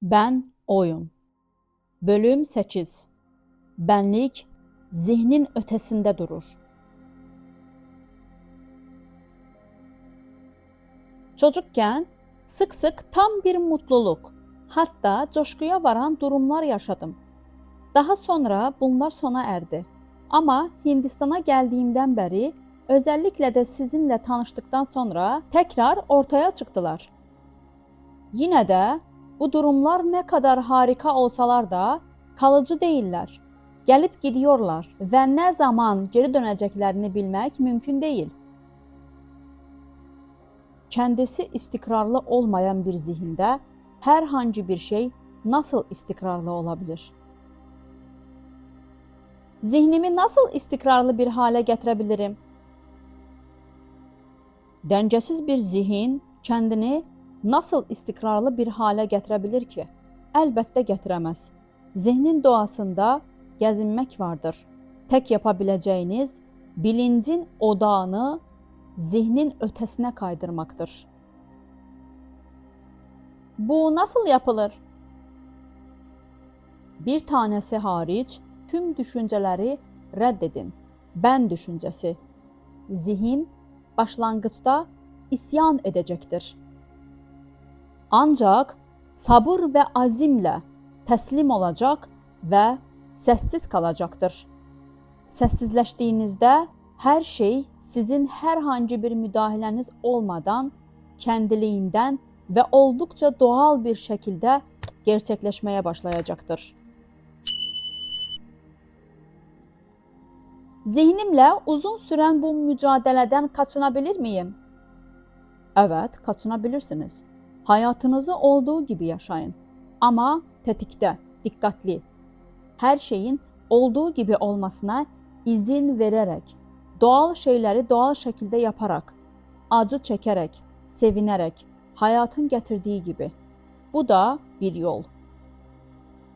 Ben oyun. Bölüm 8. Benlik zihnin ötesinde durur. Çocukken sık sık tam bir mutluluk, hatta coşkuya varan durumlar yaşadım. Daha sonra bunlar sona erdi. Ama Hindistan'a geldiğimden beri, özellikle de sizinle tanıştıktan sonra tekrar ortaya çıktılar. Yine de bu durumlar ne kadar harika olsalar da kalıcı değiller. Gelip gidiyorlar ve ne zaman geri döneceklerini bilmek mümkün değil. Kendisi istikrarlı olmayan bir zihinde herhangi bir şey nasıl istikrarlı olabilir? Zihnimi nasıl istikrarlı bir hale getirebilirim? Dengesiz bir zihin kendini nasıl istikrarlı bir hale getirebilir ki? Elbette getiremez. Zihnin doğasında gezinmek vardır. Tek yapabileceğiniz bilincin odağını zihnin ötesine kaydırmaktır. Bu nasıl yapılır? Bir tanesi hariç tüm düşünceleri reddedin. Ben düşüncesi. Zihin başlangıçta isyan edecektir. Ancak sabır ve azimle teslim olacak ve sessiz kalacaktır. Sessizleştiğinizde her şey sizin herhangi bir müdahaleniz olmadan kendiliğinden ve oldukça doğal bir şekilde gerçekleşmeye başlayacaktır. Zihnimle uzun süren bu mücadeleden kaçınabilir miyim? Evet, kaçınabilirsiniz. Hayatınızı olduğu gibi yaşayın. Ama tetikte, dikkatli. Her şeyin olduğu gibi olmasına izin vererek, doğal şeyleri doğal şekilde yaparak, acı çekerek, sevinerek, hayatın getirdiği gibi. Bu da bir yol.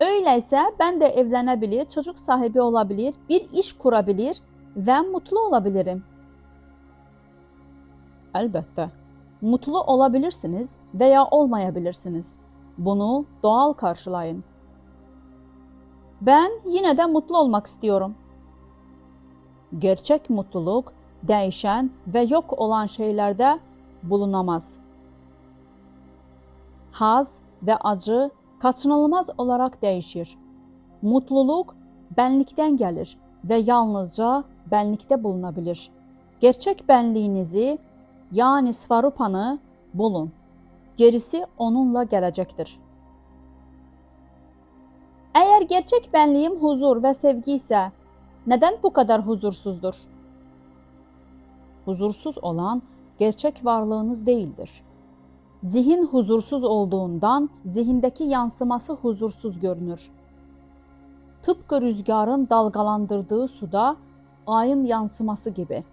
Öyleyse ben de evlenebilir, çocuk sahibi olabilir, bir iş kurabilir ve mutlu olabilirim. Elbette. Mutlu olabilirsiniz veya olmayabilirsiniz. Bunu doğal karşılayın. Ben yine de mutlu olmak istiyorum. Gerçek mutluluk değişen ve yok olan şeylerde bulunamaz. Haz ve acı kaçınılmaz olarak değişir. Mutluluk benlikten gelir ve yalnızca benlikte bulunabilir. Gerçek benliğinizi, yani Svarupa'nı bulun. Gerisi onunla gelecektir. Eğer gerçek benliğim huzur ve sevgi ise neden bu kadar huzursuzdur? Huzursuz olan gerçek varlığınız değildir. Zihin huzursuz olduğundan zihindeki yansıması huzursuz görünür. Tıpkı rüzgarın dalgalandırdığı suda ayın yansıması gibi.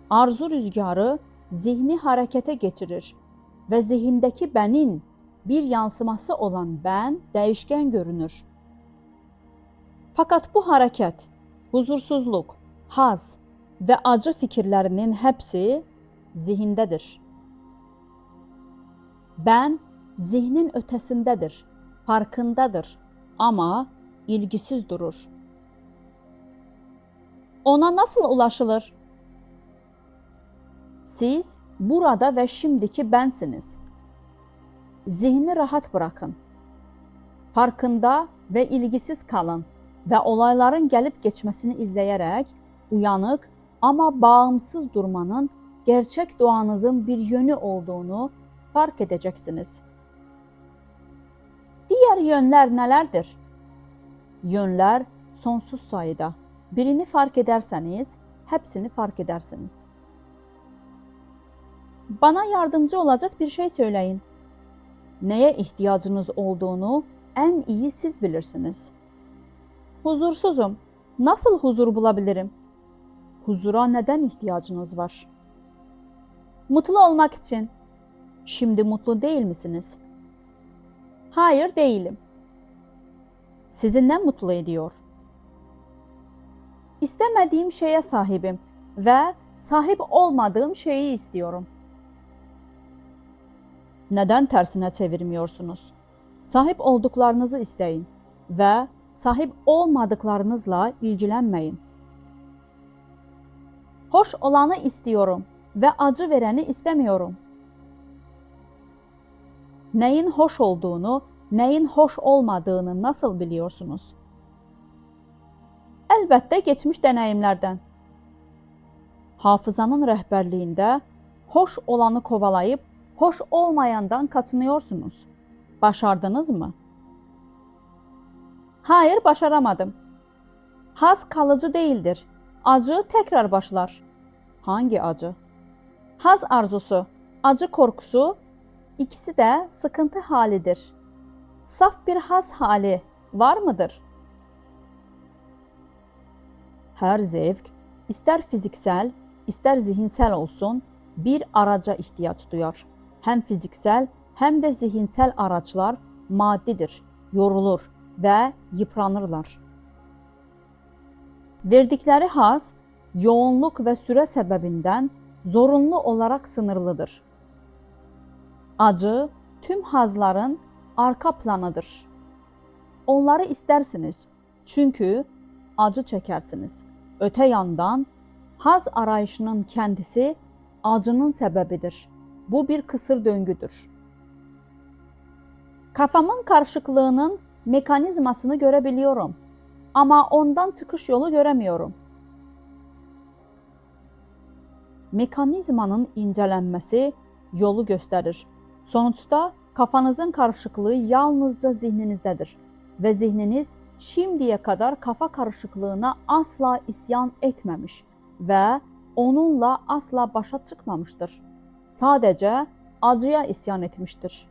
Arzu rüzgarı zihni harekete geçirir ve zihindeki benin bir yansıması olan ben değişken görünür. Fakat bu hareket, huzursuzluk, haz ve acı fikirlerinin hepsi zihindedir. Ben zihnin ötesindedir, farkındadır ama ilgisiz durur. Ona nasıl ulaşılır? Siz burada ve şimdiki bensiniz. Zihni rahat bırakın. Farkında ve ilgisiz kalın ve olayların gelip geçmesini izleyerek uyanık ama bağımsız durmanın gerçek doğanızın bir yönü olduğunu fark edeceksiniz. Diğer yönler nelerdir? Yönler sonsuz sayıda. Birini fark ederseniz hepsini fark edersiniz. Bana yardımcı olacak bir şey söyleyin. Neye ihtiyacınız olduğunu en iyi siz bilirsiniz. Huzursuzum. Nasıl huzur bulabilirim? Huzura neden ihtiyacınız var? Mutlu olmak için. Şimdi mutlu değil misiniz? Hayır, değilim. Sizi ne mutlu ediyor? İstemediğim şeye sahibim ve sahip olmadığım şeyi istiyorum. Neden tersine çevirmiyorsunuz? Sahip olduqlarınızı istəyin və sahip olmadıklarınızla ilgilənməyin. Hoş olanı istiyorum və acı verəni istemiyorum. Nəyin hoş olduğunu, nəyin hoş olmadığını nasıl biliyorsunuz? Əlbəttə geçmiş deneyimlərdən. Hafızanın rəhbərliyində hoş olanı kovalayıp hoş olmayandan kaçınıyorsunuz. Başardınız mı? Hayır, başaramadım. Haz kalıcı değildir. Acı tekrar başlar. Hangi acı? Haz arzusu, acı korkusu, ikisi de sıkıntı halidir. Saf bir haz hali var mıdır? Her zevk, ister fiziksel, ister zihinsel olsun, bir araca ihtiyaç duyar. Hem fiziksel, hem de zihinsel araçlar maddidir, yorulur ve yıpranırlar. Verdikleri haz, yoğunluk ve süre sebebinden zorunlu olarak sınırlıdır. Acı, tüm hazların arka planıdır. Onları istersiniz, çünkü acı çekersiniz. Öte yandan, haz arayışının kendisi acının sebebidir. Bu bir kısır döngüdür. Kafamın karışıklığının mekanizmasını görebiliyorum ama ondan çıkış yolu göremiyorum. Mekanizmanın incelenmesi yolu gösterir. Sonuçta kafanızın karışıklığı yalnızca zihninizdedir ve zihniniz şimdiye kadar kafa karışıklığına asla isyan etmemiş ve onunla asla başa çıkmamıştır. Sadece acıya isyan etmiştir.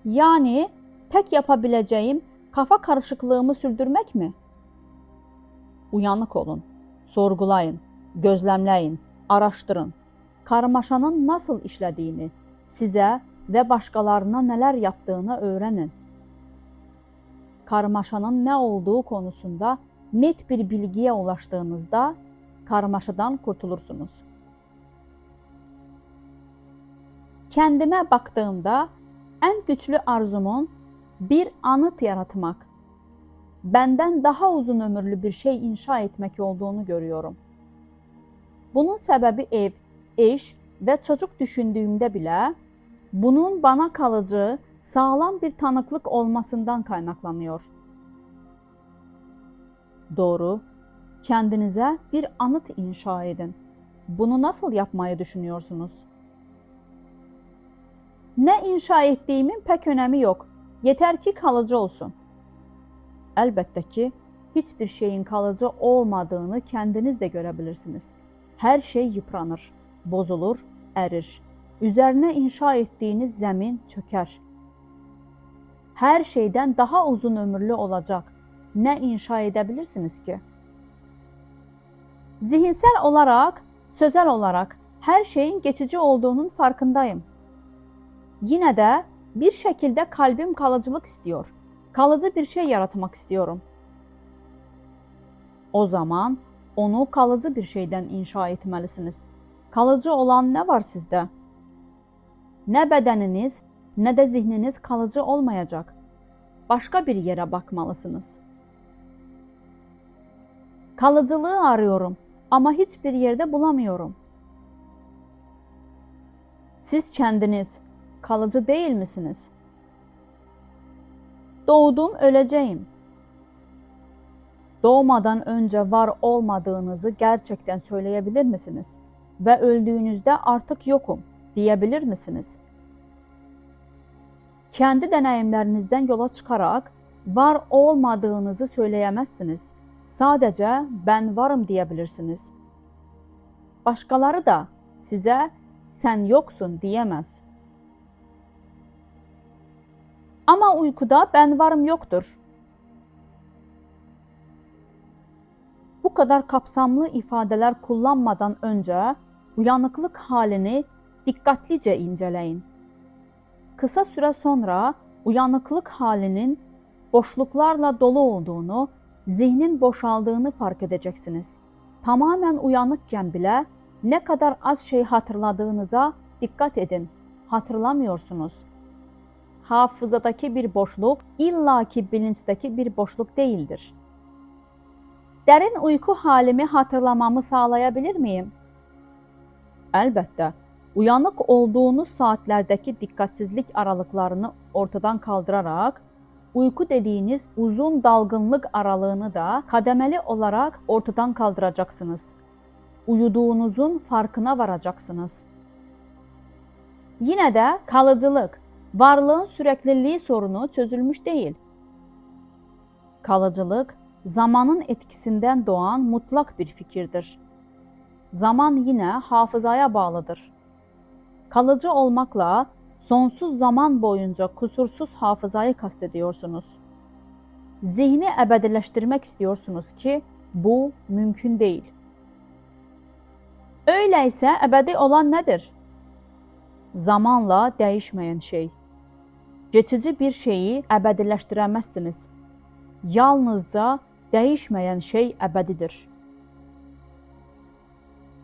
Yani tek yapabileceğim kafa karışıklığımı sürdürmek mi? Uyanık olun, sorgulayın, gözlemleyin, araştırın. Karmaşanın nasıl işlediğini, size ve başkalarına neler yaptığını öğrenin. Karmaşanın ne olduğu konusunda net bir bilgiye ulaştığınızda karmaşadan kurtulursunuz. Kendime baktığımda en güçlü arzumun bir anıt yaratmak, benden daha uzun ömürlü bir şey inşa etmek olduğunu görüyorum. Bunun sebebi ev, eş ve çocuk düşündüğümde bile bunun bana kalıcı, sağlam bir tanıklık olmasından kaynaklanıyor. Doğru, kendinize bir anıt inşa edin. Bunu nasıl yapmayı düşünüyorsunuz? Ne inşa ettiğimin pek önemi yok. Yeter ki kalıcı olsun. Elbette ki hiçbir şeyin kalıcı olmadığını kendiniz de görebilirsiniz. Her şey yıpranır, bozulur, erir. Üzerine inşa ettiğiniz zemin çöker. Her şeyden daha uzun ömürlü olacak ne inşa edebilirsiniz ki? Zihinsel olarak, sözel olarak her şeyin geçici olduğunun farkındayım. Yine de bir şekilde kalbim kalıcılık istiyor. Kalıcı bir şey yaratmak istiyorum. O zaman onu kalıcı bir şeyden inşa etmelisiniz. Kalıcı olan ne var sizde? Ne bedeniniz ne de zihniniz kalıcı olmayacak. Başka bir yere bakmalısınız. Kalıcılığı arıyorum ama hiçbir yerde bulamıyorum. Siz kendiniz kalıcı değil misiniz? Doğdum, öleceğim. Doğmadan önce var olmadığınızı gerçekten söyleyebilir misiniz? Ve öldüğünüzde artık yokum diyebilir misiniz? Kendi deneyimlerinizden yola çıkarak var olmadığınızı söyleyemezsiniz. Sadece ben varım diyebilirsiniz. Başkaları da size sen yoksun diyemez. Ama uykuda ben varım yoktur. Bu kadar kapsamlı ifadeler kullanmadan önce uyanıklık halini dikkatlice inceleyin. Kısa süre sonra uyanıklık halinin boşluklarla dolu olduğunu, zihnin boşaldığını fark edeceksiniz. Tamamen uyanıkken bile ne kadar az şey hatırladığınıza dikkat edin. Hatırlamıyorsunuz. hafızadaki bir boşluq illaki bilinçdeki bir boşluq değildir. Dərin uyku halimi hatırlamamı sağlaya bilir miyim? Əlbəttə, uyanıq olduğunuz saatlərdəki diqqətsizlik aralıqlarını ortadan kaldıraraq, uyku dediğiniz uzun dalgınlık aralığını da kademeli olarak ortadan kaldıracaksınız. Uyuduğunuzun farkına varacaksınız. Yine de kalıcılık, varlığın sürekliliği sorunu çözülmüş değil. Kalıcılık, zamanın etkisinden doğan mutlak bir fikirdir. Zaman yine hafızaya bağlıdır. Kalıcı olmakla sonsuz zaman boyunca kusursuz hafızayı kastediyorsunuz. Zihni ebedileştirmek istiyorsunuz ki bu mümkün değil. Öyleyse ebedi olan nedir? Zamanla değişmeyen şey. Geçici bir şeyi ebedileştiremezsiniz. Yalnızca değişmeyen şey ebedidir.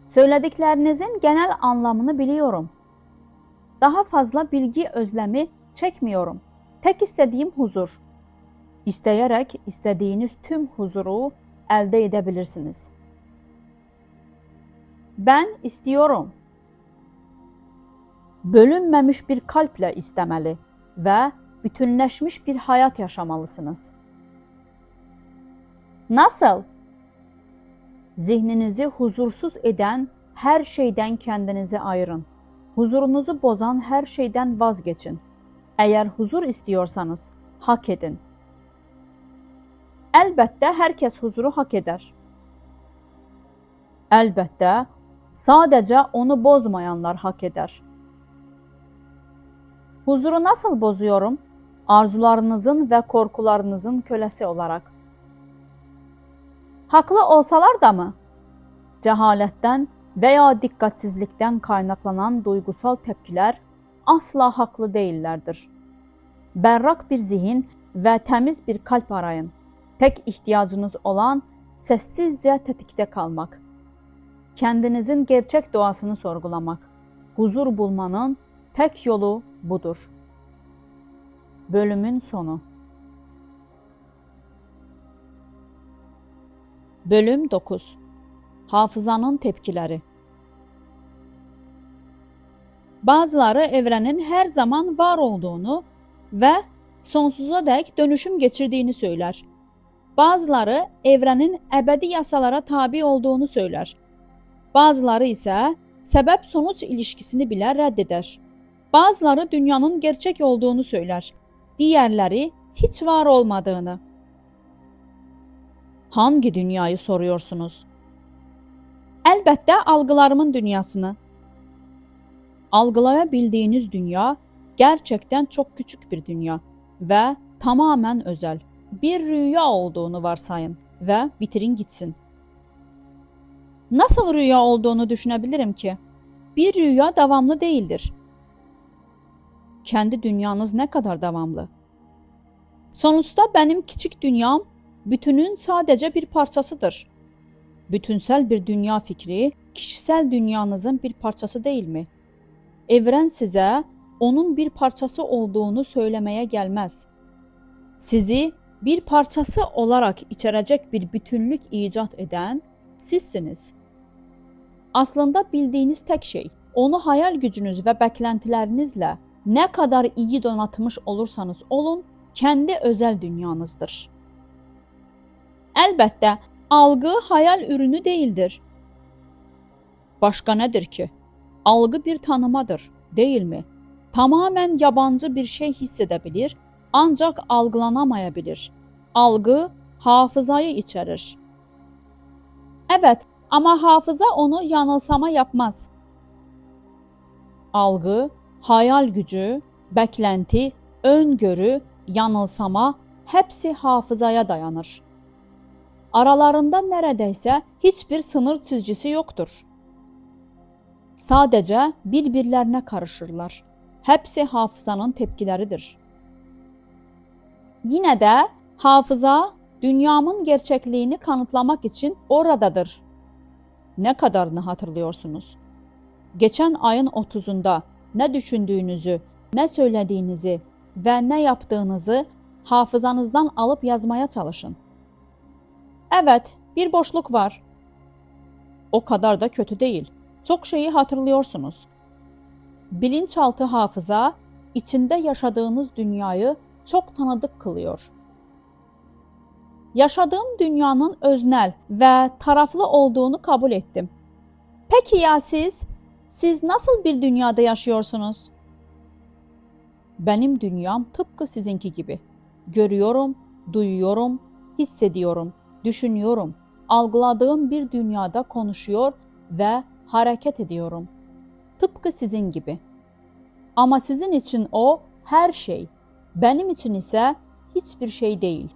Söylediklerinizin genel anlamını biliyorum. Daha fazla bilgi özlemi çekmiyorum. Tek istediğim huzur. İsteyerek istediğiniz tüm huzuru elde edebilirsiniz. Ben istiyorum. Bölünmemiş bir kalple istemeli ve bütünleşmiş bir hayat yaşamalısınız. Nasıl? Zihninizi huzursuz eden her şeyden kendinizi ayırın. Huzurunuzu bozan her şeyden vazgeçin. Eğer huzur istiyorsanız hak edin. Elbette herkes huzuru hak eder. Elbette sadece onu bozmayanlar hak eder. Huzuru nasıl bozuyorum? Arzularınızın ve korkularınızın kölesi olarak. Haklı olsalar da mı? Cehaletten veya dikkatsizlikten kaynaklanan duygusal tepkiler asla haklı değillerdir. Berrak bir zihin ve temiz bir kalp arayın. Tek ihtiyacınız olan sessizce tetikte kalmak. Kendinizin gerçek doğasını sorgulamak. Huzur bulmanın tek yolu budur. Bölümün sonu. Bölüm 9. Hafızanın tepkileri. Bazıları evrenin her zaman var olduğunu ve sonsuza dek dönüşüm geçirdiğini söyler. Bazıları evrenin ebedi yasalara tabi olduğunu söyler. Bazıları ise sebep-sonuç ilişkisini bile reddeder. Bazıları dünyanın gerçek olduğunu söyler. Diğerleri hiç var olmadığını. Hangi dünyayı soruyorsunuz? Elbette algılarımın dünyasını. Algılayabildiğiniz dünya gerçekten çok küçük bir dünya ve tamamen özel. Bir rüya olduğunu varsayın ve bitirin gitsin. Nasıl rüya olduğunu düşünebilirim ki? Bir rüya devamlı değildir. Kendi dünyanız ne kadar devamlı? Sonuçta benim küçük dünyam bütünün sadece bir parçasıdır. Bütünsel bir dünya fikri kişisel dünyanızın bir parçası değil mi? Evren size onun bir parçası olduğunu söylemeye gelmez. Sizi bir parçası olarak içerecek bir bütünlük icat eden sizsiniz. Aslında bildiğiniz tek şey, onu hayal gücünüz ve bekləntilərinizlə ne kadar iyi donatmış olursanız olun, kendi özel dünyanızdır. Elbette algı hayal ürünü değildir. Başka nedir ki? Algı bir tanımadır, değil mi? Tamamen yabancı bir şey hissedebilir, ancak algılanamayabilir. Algı hafızayı içerir. Evet, ama hafıza onu yanılsama yapmaz. Algı, hayal gücü, beklenti, öngörü, yanılsama hepsi hafızaya dayanır. Aralarında neredeyse hiçbir sınır çizgisi yoktur. Sadece birbirlerine karışırlar. Hepsi hafızanın tepkileridir. Yine de hafıza dünyamın gerçekliğini kanıtlamak için oradadır. Ne kadarını hatırlıyorsunuz? Geçen ayın 30'unda ne düşündüğünüzü, ne söylediğinizi, və nə yaptığınızı hafızanızdan alıb yazmaya çalışın. Evet, bir boşluk var. O kadar da kötü değil. Çok şeyi hatırlıyorsunuz. Bilinçaltı hafıza, içinde yaşadığınız dünyayı çok tanıdık kılıyor. Yaşadığım dünyanın öznel ve taraflı olduğunu kabul ettim. Peki ya siz? Siz nasıl bir dünyada yaşıyorsunuz? Benim dünyam tıpkı sizinki gibi. Görüyorum, duyuyorum, hissediyorum, düşünüyorum. Algıladığım bir dünyada konuşuyor ve hareket ediyorum. Tıpkı sizin gibi. Ama sizin için o her şey, benim için ise hiçbir şey değil.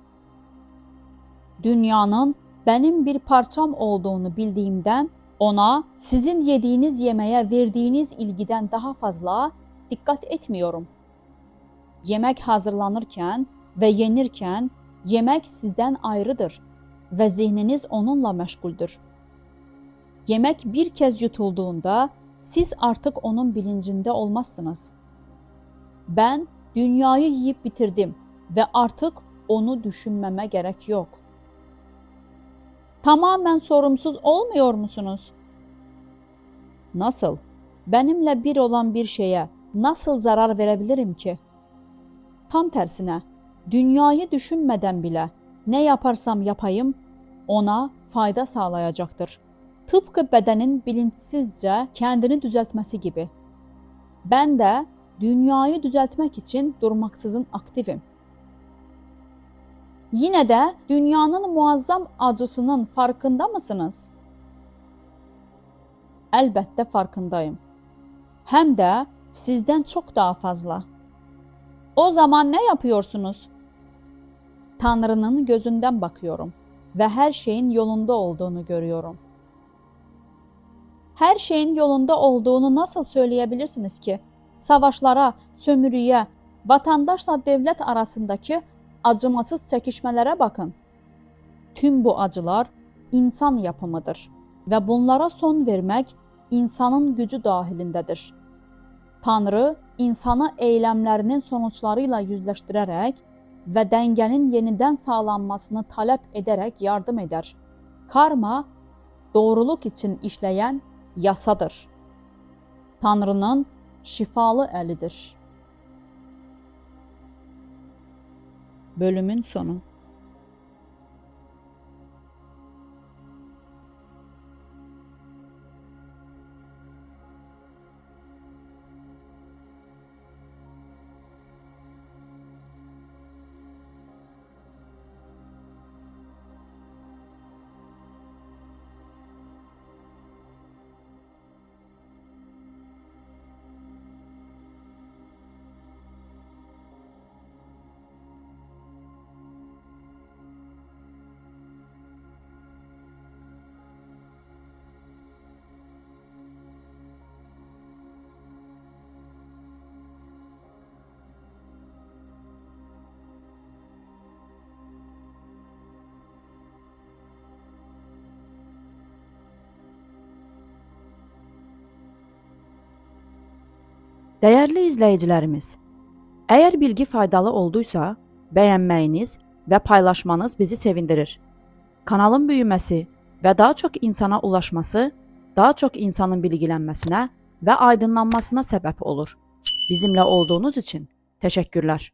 Dünyanın benim bir parçam olduğunu bildiğimden ona sizin yediğiniz yemeğe verdiğiniz ilgiden daha fazla dikkat etmiyorum. Yemek hazırlanırken ve yenirken yemek sizden ayrıdır ve zihniniz onunla meşguldür. Yemek bir kez yutulduğunda siz artık onun bilincinde olmazsınız. Ben dünyayı yiyip bitirdim ve artık onu düşünmeme gerek yok. Tamamen sorumsuz olmuyor musunuz? Nasıl? Benimle bir olan bir şeye nasıl zarar verebilirim ki? Tam tersine, dünyayı düşünmeden bile ne yaparsam yapayım ona fayda sağlayacaktır. Tıpkı bedenin bilinçsizce kendini düzeltmesi gibi. Ben de dünyayı düzeltmek için durmaksızın aktifim. Yine de dünyanın muazzam acısının farkında mısınız? Elbette farkındayım. Hem de sizden çok daha fazla. O zaman ne yapıyorsunuz? Tanrı'nın gözünden bakıyorum ve her şeyin yolunda olduğunu görüyorum. Her şeyin yolunda olduğunu nasıl söyleyebilirsiniz ki? Savaşlara, sömürüye, vatandaşla devlet arasındaki acımasız çekişmelere bakın. Tüm bu acılar insan yapımıdır ve bunlara son vermek insanın gücü dahilindedir. Tanrı insanı eylemlerinin sonuçlarıyla yüzleştirerek ve dengenin yeniden sağlanmasını talep ederek yardım eder. Karma, doğruluk için işleyen yasadır. Tanrı'nın şifalı elidir. Bölümün sonu. Dəyərli izləyicilərimiz, əgər bilgi faydalı olduysa, bəyənməyiniz və paylaşmanız bizi sevindirir. Kanalın büyüməsi və daha çox insana ulaşması, daha çox insanın bilgilənməsinə və aydınlanmasına səbəb olur. Bizimlə olduğunuz üçün təşəkkürlər.